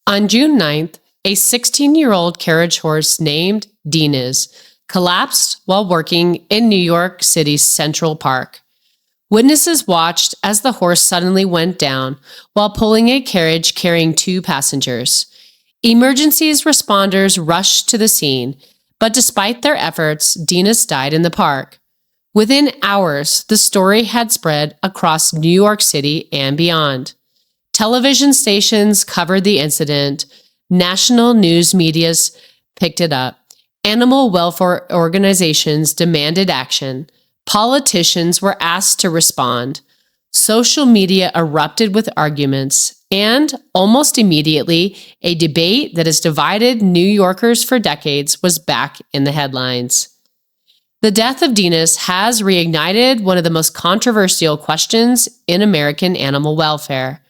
On June 9th, a 16-year-old carriage horse named Deniz collapsed while working in New York City's Central Park. Witnesses watched as the horse suddenly went down while pulling a carriage carrying 2 passengers. Emergency responders rushed to the scene, but despite their efforts, Deniz died in the park. Within hours, the story had spread across New York City and beyond. Television stations covered the incident, national news medias picked it up, animal welfare organizations demanded action, politicians were asked to respond, social media erupted with arguments, and almost immediately, a debate that has divided New Yorkers for decades was back in the headlines. The death of Deniz has reignited one of the most controversial questions in American animal welfare.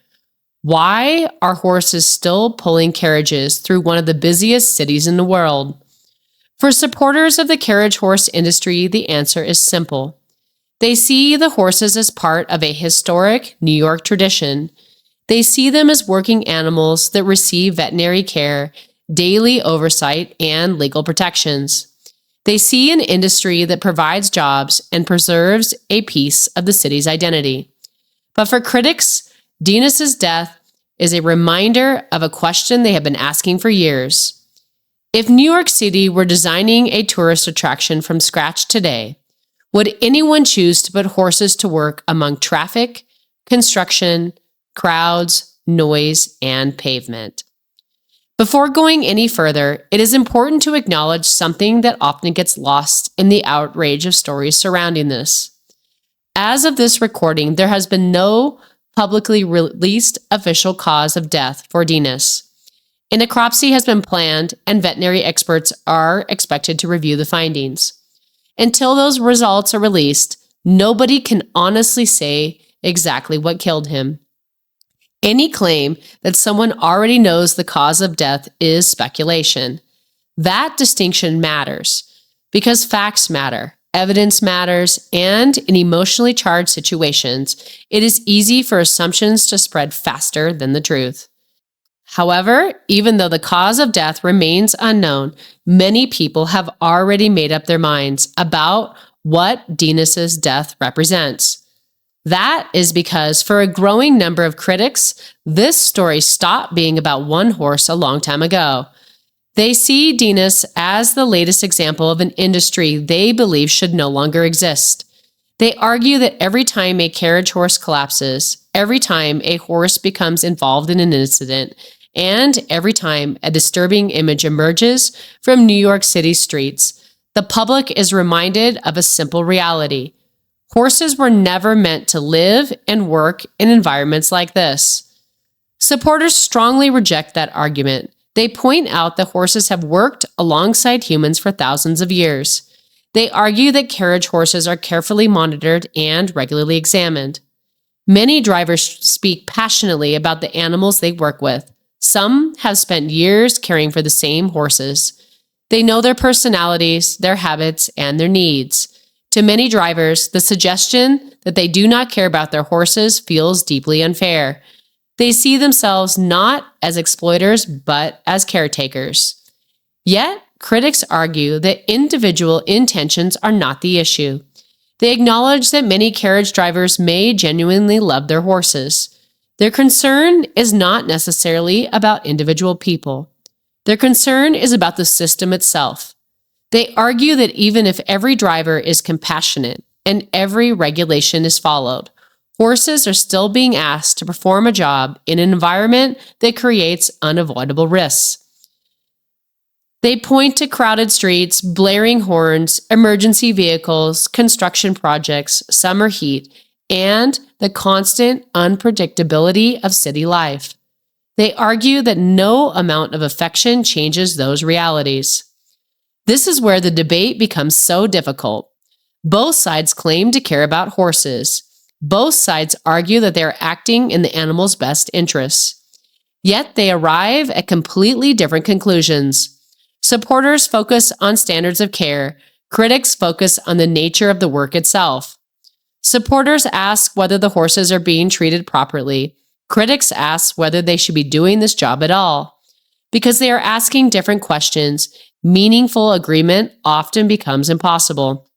Why are horses still pulling carriages through one of the busiest cities in the world? For supporters of the carriage horse industry, the answer is simple. They see the horses as part of a historic New York tradition. They see them as working animals that receive veterinary care, daily oversight, and legal protections. They see an industry that provides jobs and preserves a piece of the city's identity. But for critics, Deniz's death is a reminder of a question they have been asking for years. If New York City were designing a tourist attraction from scratch today, would anyone choose to put horses to work among traffic, construction, crowds, noise, and pavement? Before going any further, it is important to acknowledge something that often gets lost in the outrage of stories surrounding this. As of this recording, there has been no publicly released official cause of death for Deniz. A necropsy has been planned, and veterinary experts are expected to review the findings. Until those results are released, nobody can honestly say exactly what killed him. Any claim that someone already knows the cause of death is speculation. That distinction matters because facts matter, evidence matters, and in emotionally charged situations, it is easy for assumptions to spread faster than the truth. However, even though the cause of death remains unknown, many people have already made up their minds about what Deniz's death represents. That is because for a growing number of critics, this story stopped being about one horse a long time ago. They see Deniz as the latest example of an industry they believe should no longer exist. They argue that every time a carriage horse collapses, every time a horse becomes involved in an incident, and every time a disturbing image emerges from New York City streets, the public is reminded of a simple reality. Horses were never meant to live and work in environments like this. Supporters strongly reject that argument. They point out that horses have worked alongside humans for thousands of years. They argue that carriage horses are carefully monitored and regularly examined. Many drivers speak passionately about the animals they work with. Some have spent years caring for the same horses. They know their personalities, their habits, and their needs. To many drivers, the suggestion that they do not care about their horses feels deeply unfair. They see themselves not as exploiters, but as caretakers. Yet, critics argue that individual intentions are not the issue. They acknowledge that many carriage drivers may genuinely love their horses. Their concern is not necessarily about individual people. Their concern is about the system itself. They argue that even if every driver is compassionate and every regulation is followed, horses are still being asked to perform a job in an environment that creates unavoidable risks. They point to crowded streets, blaring horns, emergency vehicles, construction projects, summer heat, and the constant unpredictability of city life. They argue that no amount of affection changes those realities. This is where the debate becomes so difficult. Both sides claim to care about horses. Both sides argue that they are acting in the animal's best interests. Yet they arrive at completely different conclusions. Supporters focus on standards of care. Critics focus on the nature of the work itself. Supporters ask whether the horses are being treated properly. Critics ask whether they should be doing this job at all. Because they are asking different questions, meaningful agreement often becomes impossible.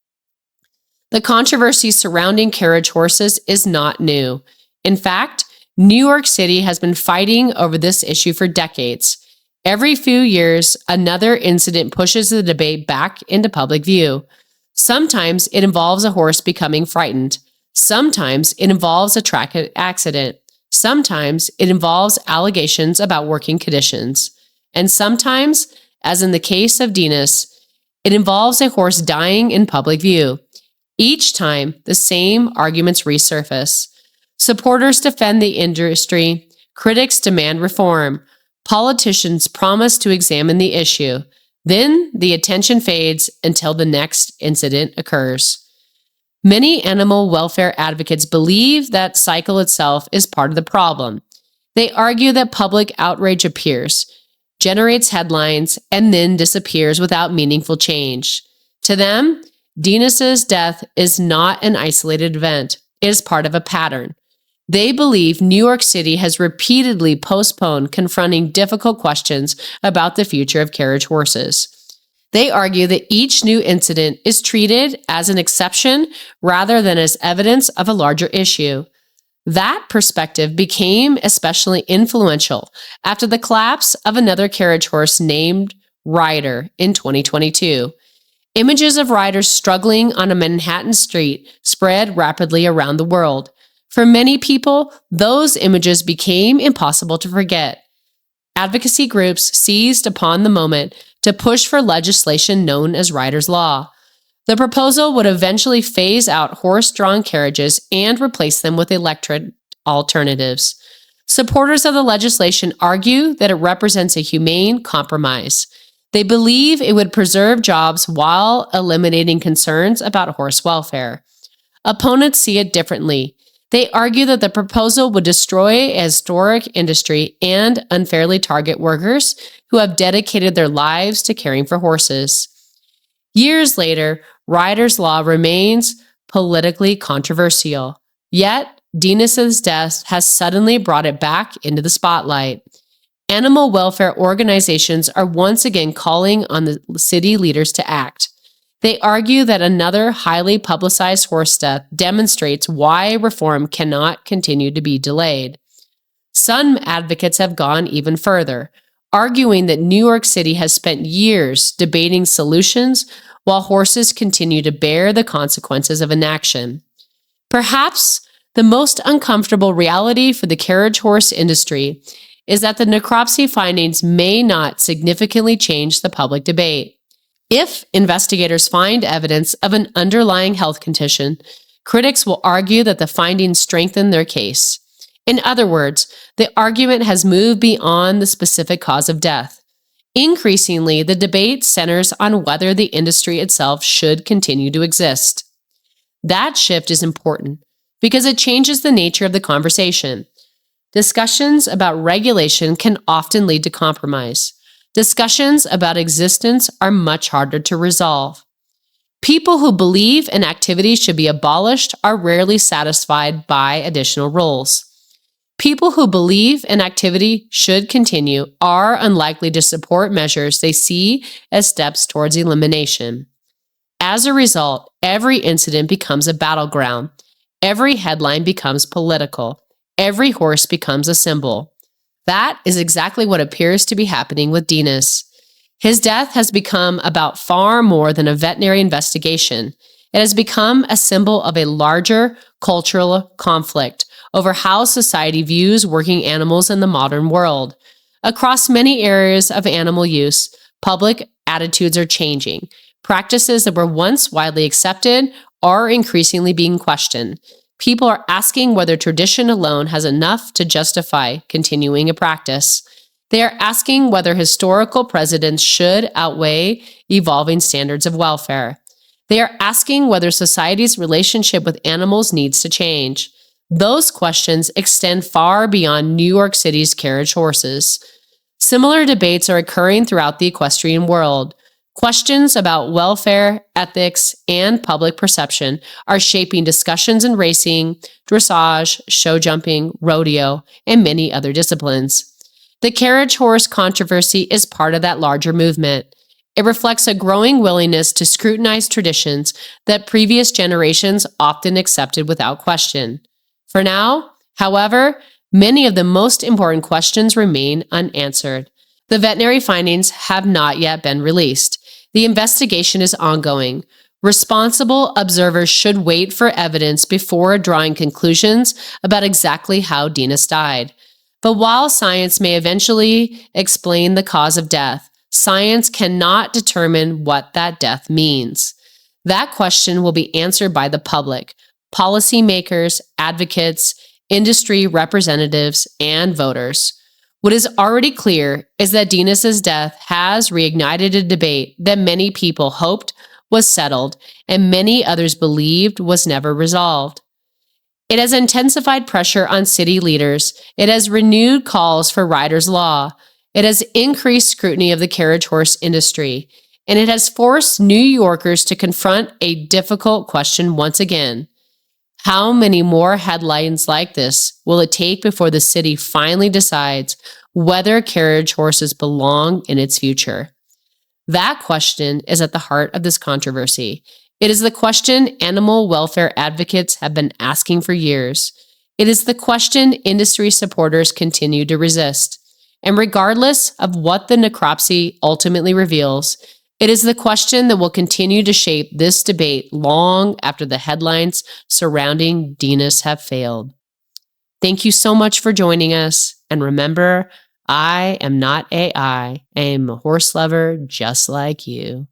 The controversy surrounding carriage horses is not new. In fact, New York City has been fighting over this issue for decades. Every few years, another incident pushes the debate back into public view. Sometimes it involves a horse becoming frightened. Sometimes it involves a track accident. Sometimes it involves allegations about working conditions. And sometimes, as in the case of Deniz, it involves a horse dying in public view. Each time, the same arguments resurface. Supporters defend the industry. Critics demand reform. Politicians promise to examine the issue. Then the attention fades until the next incident occurs. Many animal welfare advocates believe that cycle itself is part of the problem. They argue that public outrage appears, generates headlines, and then disappears without meaningful change. To them, Deniz's death is not an isolated event. It is part of a pattern. They believe New York City has repeatedly postponed confronting difficult questions about the future of carriage horses. They argue that each new incident is treated as an exception rather than as evidence of a larger issue. That perspective became especially influential after the collapse of another carriage horse named Ryder in 2022. Images of riders struggling on a Manhattan street spread rapidly around the world. For many people, those images became impossible to forget. Advocacy groups seized upon the moment to push for legislation known as Ryder's Law. The proposal would eventually phase out horse-drawn carriages and replace them with electric alternatives. Supporters of the legislation argue that it represents a humane compromise. They believe it would preserve jobs while eliminating concerns about horse welfare. Opponents see it differently. They argue that the proposal would destroy a historic industry and unfairly target workers who have dedicated their lives to caring for horses. Years later, Ryder's Law remains politically controversial. Yet, Deniz's death has suddenly brought it back into the spotlight. Animal welfare organizations are once again calling on the city leaders to act. They argue that another highly publicized horse death demonstrates why reform cannot continue to be delayed. Some advocates have gone even further, arguing that New York City has spent years debating solutions while horses continue to bear the consequences of inaction. Perhaps the most uncomfortable reality for the carriage horse industry is that the necropsy findings may not significantly change the public debate. If investigators find evidence of an underlying health condition, critics will argue that the findings strengthen their case. In other words, the argument has moved beyond the specific cause of death. Increasingly, the debate centers on whether the industry itself should continue to exist. That shift is important because it changes the nature of the conversation. Discussions about regulation can often lead to compromise. Discussions about existence are much harder to resolve. People who believe an activity should be abolished are rarely satisfied by additional rules. People who believe an activity should continue are unlikely to support measures they see as steps towards elimination. As a result, every incident becomes a battleground. Every headline becomes political. Every horse becomes a symbol. That is exactly what appears to be happening with Deniz. His death has become about far more than a veterinary investigation. It has become a symbol of a larger cultural conflict over how society views working animals in the modern world. Across many areas of animal use, public attitudes are changing. Practices that were once widely accepted are increasingly being questioned. People are asking whether tradition alone has enough to justify continuing a practice. They are asking whether historical precedents should outweigh evolving standards of welfare. They are asking whether society's relationship with animals needs to change. Those questions extend far beyond New York City's carriage horses. Similar debates are occurring throughout the equestrian world. Questions about welfare, ethics, and public perception are shaping discussions in racing, dressage, show jumping, rodeo, and many other disciplines. The carriage horse controversy is part of that larger movement. It reflects a growing willingness to scrutinize traditions that previous generations often accepted without question. For now, however, many of the most important questions remain unanswered. The veterinary findings have not yet been released. The investigation is ongoing. Responsible observers should wait for evidence before drawing conclusions about exactly how Deniz died. But while science may eventually explain the cause of death, science cannot determine what that death means. That question will be answered by the public, policymakers, advocates, industry representatives, and voters. What is already clear is that Deniz's death has reignited a debate that many people hoped was settled and many others believed was never resolved. It has intensified pressure on city leaders. It has renewed calls for Ryder's law. It has increased scrutiny of the carriage horse industry. And it has forced New Yorkers to confront a difficult question once again. How many more headlines like this will it take before the city finally decides whether carriage horses belong in its future? That question is at the heart of this controversy. It is the question animal welfare advocates have been asking for years. It is the question industry supporters continue to resist. And regardless of what the necropsy ultimately reveals, it is the question that will continue to shape this debate long after the headlines surrounding Deniz have failed. Thank you so much for joining us. And remember, I am not AI. I am a horse lover just like you.